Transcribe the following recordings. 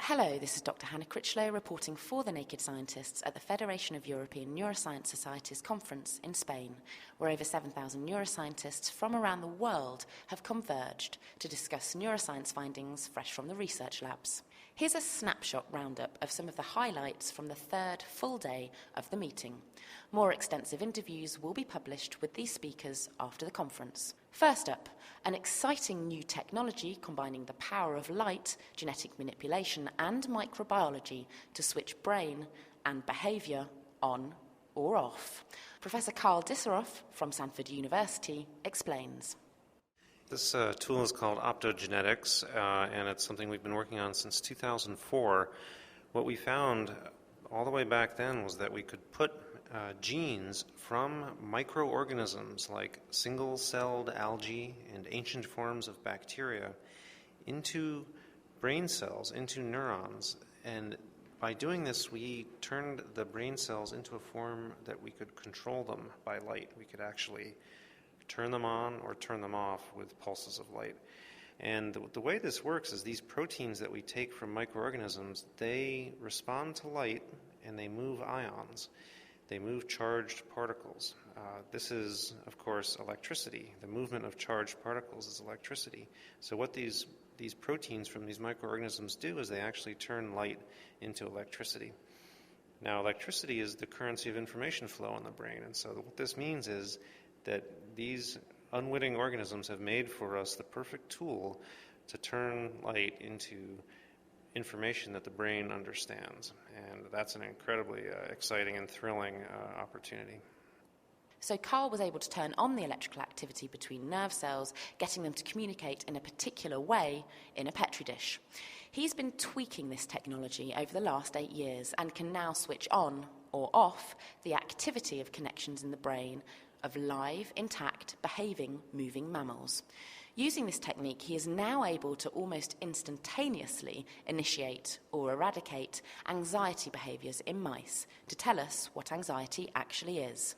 Hello, this is Dr. Hannah Critchlow reporting for The Naked Scientists at the Federation of European Neuroscience Societies conference in Spain, where over 7,000 neuroscientists from around the world have converged to discuss neuroscience findings fresh from the research labs. Here's a snapshot roundup of some of the highlights from the third full day of the meeting. More extensive interviews will be published with these speakers after the conference. First up, an exciting new technology combining the power of light, genetic manipulation and microbiology to switch brain and behaviour on or off. Professor Karl Disseroff from Stanford University explains. This tool is called optogenetics, and it's something we've been working on since 2004. What we found all the way back then was that we could put genes from microorganisms like single-celled algae and ancient forms of bacteria into brain cells, into neurons. And by doing this, we turned the brain cells into a form that we could control them by light. We could actually turn them on or turn them off with pulses of light. And the way this works is these proteins that we take from microorganisms, they respond to light and they move ions. They move charged particles. This is, of course, electricity. The movement of charged particles is electricity. So what these proteins from these microorganisms do is they actually turn light into electricity. Now, electricity is the currency of information flow in the brain. And so what this means is that these unwitting organisms have made for us the perfect tool to turn light into information that the brain understands. And that's an incredibly exciting and thrilling opportunity. So Karl was able to turn on the electrical activity between nerve cells, getting them to communicate in a particular way in a petri dish. He's been tweaking this technology over the last 8 years and can now switch on or off the activity of connections in the brain of live, intact, behaving, moving mammals. Using this technique, he is now able to almost instantaneously initiate or eradicate anxiety behaviours in mice to tell us what anxiety actually is.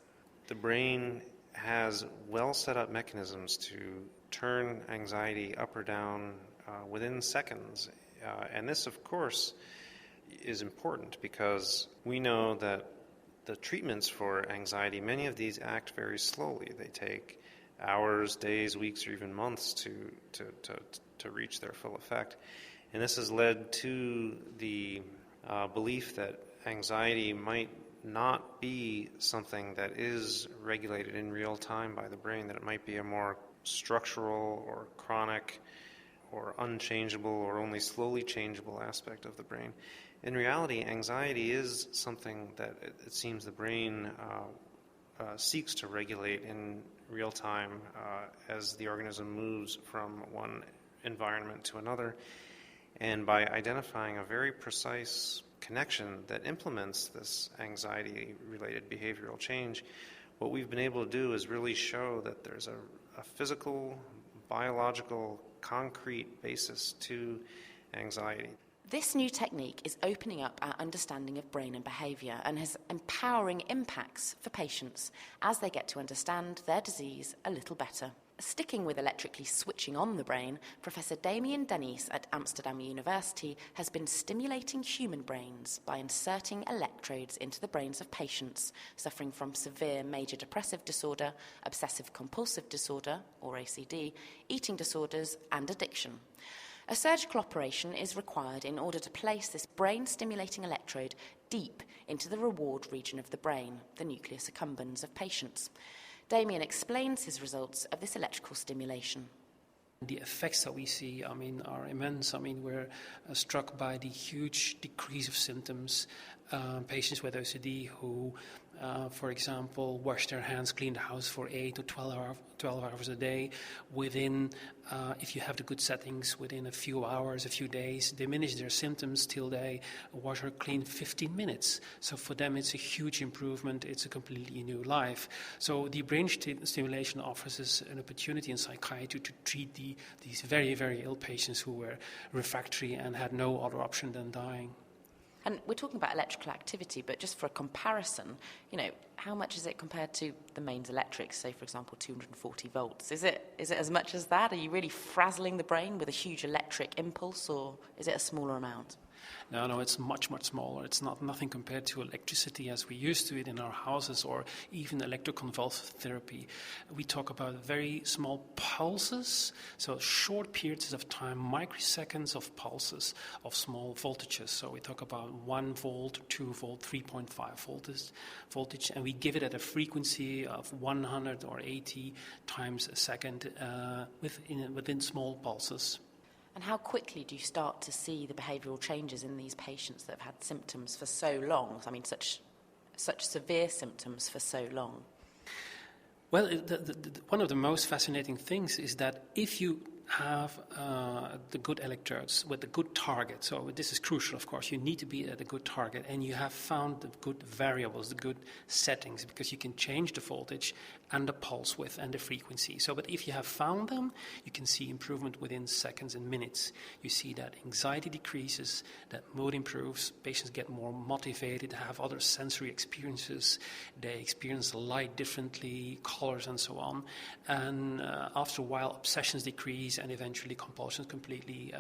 The brain has well set up mechanisms to turn anxiety up or down within seconds. And this, of course, is important because we know that the treatments for anxiety, many of these act very slowly. They take hours, days, weeks, or even months to reach their full effect. And this has led to the belief that anxiety might not be something that is regulated in real time by the brain, that it might be a more structural or chronic or unchangeable or only slowly changeable aspect of the brain. In reality, anxiety is something that it seems the brain seeks to regulate in real time as the organism moves from one environment to another. And by identifying a very precise connection that implements this anxiety-related behavioral change, what we've been able to do is really show that there's a physical, biological, concrete basis to anxiety. This new technique is opening up our understanding of brain and behaviour and has empowering impacts for patients as they get to understand their disease a little better. Sticking with electrically switching on the brain, Professor Damien Denys at Amsterdam University has been stimulating human brains by inserting electrodes into the brains of patients suffering from severe major depressive disorder, obsessive-compulsive disorder, or OCD, eating disorders, and addiction. A surgical operation is required in order to place this brain-stimulating electrode deep into the reward region of the brain, the nucleus accumbens of patients. Damien explains his results of this electrical stimulation. The effects that we see, are immense. We're struck by the huge decrease of symptoms. Patients with OCD who, for example, wash their hands, clean the house for 8 to 12 hours a day, within, if you have the good settings, within a few hours, a few days, diminish their symptoms till they wash or clean 15 minutes. So for them, it's a huge improvement. It's a completely new life. So the brain stimulation offers us an opportunity in psychiatry to treat these very, very ill patients who were refractory and had no other option than dying. And we're talking about electrical activity, but just for a comparison, how much is it compared to the mains electrics, say, for example, 240 volts? Is it as much as that? Are you really frazzling the brain with a huge electric impulse, or is it a smaller amount? No, it's much, much smaller. It's nothing compared to electricity as we used to it in our houses, or even electroconvulsive therapy. We talk about very small pulses, so short periods of time, microseconds of pulses of small voltages. So we talk about 1 volt, 2 volt, 3.5 voltage, and we give it at a frequency of 100 or 80 times a second within small pulses. And how quickly do you start to see the behavioural changes in these patients that have had symptoms for so long? I mean, such severe symptoms for so long. Well, one of the most fascinating things is that if you have the good electrodes with the good target, so this is crucial, of course, you need to be at a good target, and you have found the good variables, the good settings, because you can change the voltage and the pulse width and the frequency. So, but if you have found them, you can see improvement within seconds and minutes. You see that anxiety decreases, that mood improves, patients get more motivated, have other sensory experiences, they experience light differently, colors and so on. And after a while, obsessions decrease, and eventually compulsions completely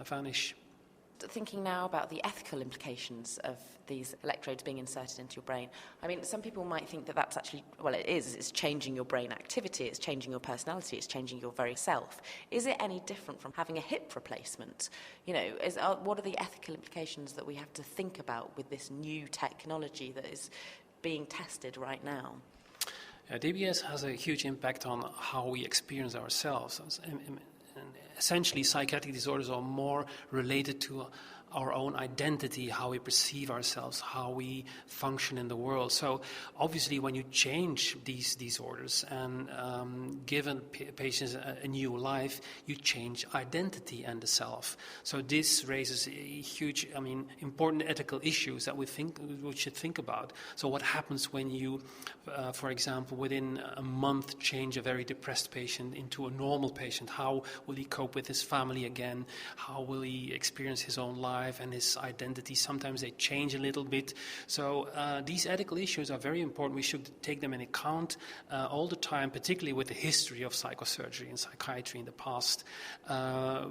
vanish. Thinking now about the ethical implications of these electrodes being inserted into your brain, I mean, some people might think that that's actually, well, it's changing your brain activity, it's changing your personality, it's changing your very self. Is it any different from having a hip replacement? You know, what are the ethical implications that we have to think about with this new technology that is being tested right now? DBS has a huge impact on how we experience ourselves. Essentially, psychiatric disorders are more related to our own identity, how we perceive ourselves, how we function in the world. So obviously when you change these disorders and give patients a new life, you change identity and the self. So this raises huge, important ethical issues that we should think about. So what happens when you, for example, within a month change a very depressed patient into a normal patient? How will he cope with his family again? How will he experience his own life and his identity? Sometimes they change a little bit. So these ethical issues are very important. We should take them in account all the time, particularly with the history of psychosurgery and psychiatry in the past.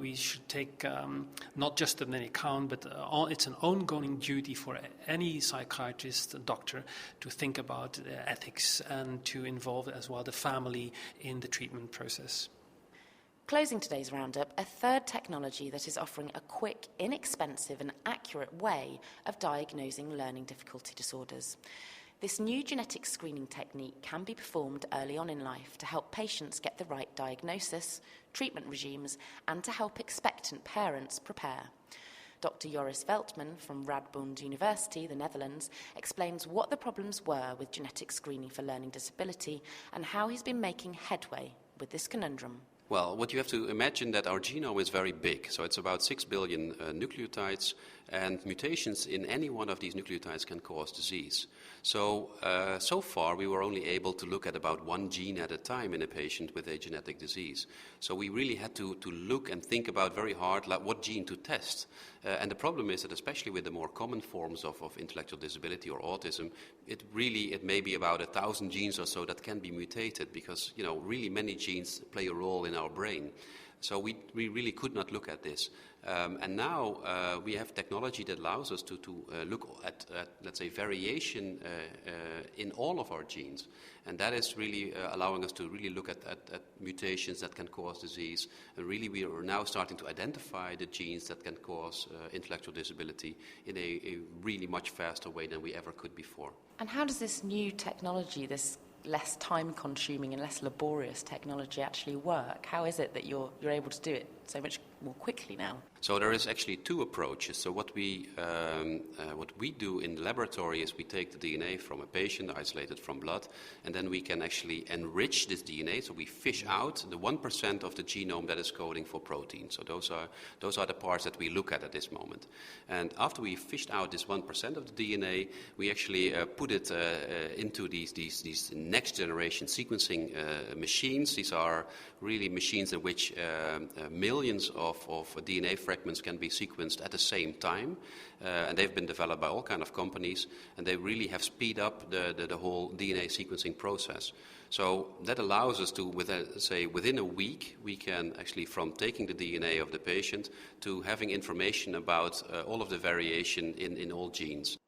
We should take not just an account, but it's an ongoing duty for any psychiatrist, doctor, to think about ethics and to involve as well the family in the treatment process. Closing today's roundup, a third technology that is offering a quick, inexpensive and accurate way of diagnosing learning difficulty disorders. This new genetic screening technique can be performed early on in life to help patients get the right diagnosis, treatment regimes, and to help expectant parents prepare. Dr. Joris Veltman from Radboud University, the Netherlands, explains what the problems were with genetic screening for learning disability and how he's been making headway with this conundrum. Well, what you have to imagine that our genome is very big, so it's about 6 billion nucleotides, and mutations in any one of these nucleotides can cause disease. So far we were only able to look at about one gene at a time in a patient with a genetic disease. So we really had to look and think about very hard what gene to test. And the problem is that especially with the more common forms of intellectual disability or autism, it may be about 1,000 genes or so that can be mutated because, really many genes play a role in our brain. So we really could not look at this. And now we have technology that allows us to look at, let's say, variation in all of our genes. And that is really allowing us to really look at mutations that can cause disease. And really we are now starting to identify the genes that can cause intellectual disability in a really much faster way than we ever could before. And how does this new technology, this less time-consuming and less laborious technology actually work? How is it that you're able to do it so much more quickly now? So there is actually two approaches. So what we do in the laboratory is we take the DNA from a patient, isolated from blood, and then we can actually enrich this DNA. So we fish out the 1% of the genome that is coding for protein. So those are the parts that we look at this moment. And after we fished out this 1% of the DNA, we actually put it into these next generation sequencing machines. These are really machines in which millions millions of DNA fragments can be sequenced at the same time, and they've been developed by all kind of companies, and they really have speed up the whole DNA sequencing process. So that allows us to, within a week, we can actually, from taking the DNA of the patient to having information about all of the variation in all genes.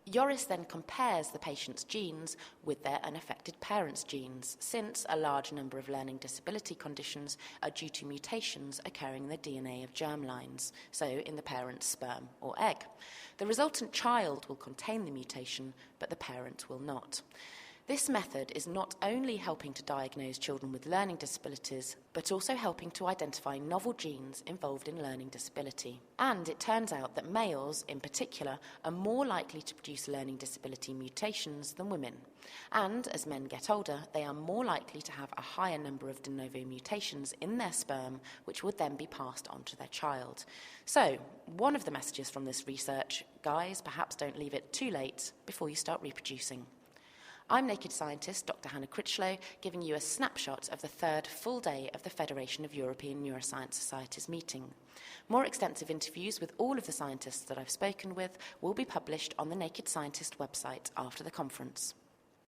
Joris then compares the patient's genes with their unaffected parents' genes, since a large number of learning disability conditions are due to mutations occurring in the DNA of germlines, so in the parent's sperm or egg. The resultant child will contain the mutation, but the parent will not. This method is not only helping to diagnose children with learning disabilities, but also helping to identify novel genes involved in learning disability. And it turns out that males, in particular, are more likely to produce learning disability mutations than women. And as men get older, they are more likely to have a higher number of de novo mutations in their sperm, which would then be passed on to their child. So, one of the messages from this research, guys, perhaps don't leave it too late before you start reproducing. I'm Naked Scientist, Dr. Hannah Critchlow, giving you a snapshot of the third full day of the Federation of European Neuroscience Societies meeting. More extensive interviews with all of the scientists that I've spoken with will be published on the Naked Scientist website after the conference.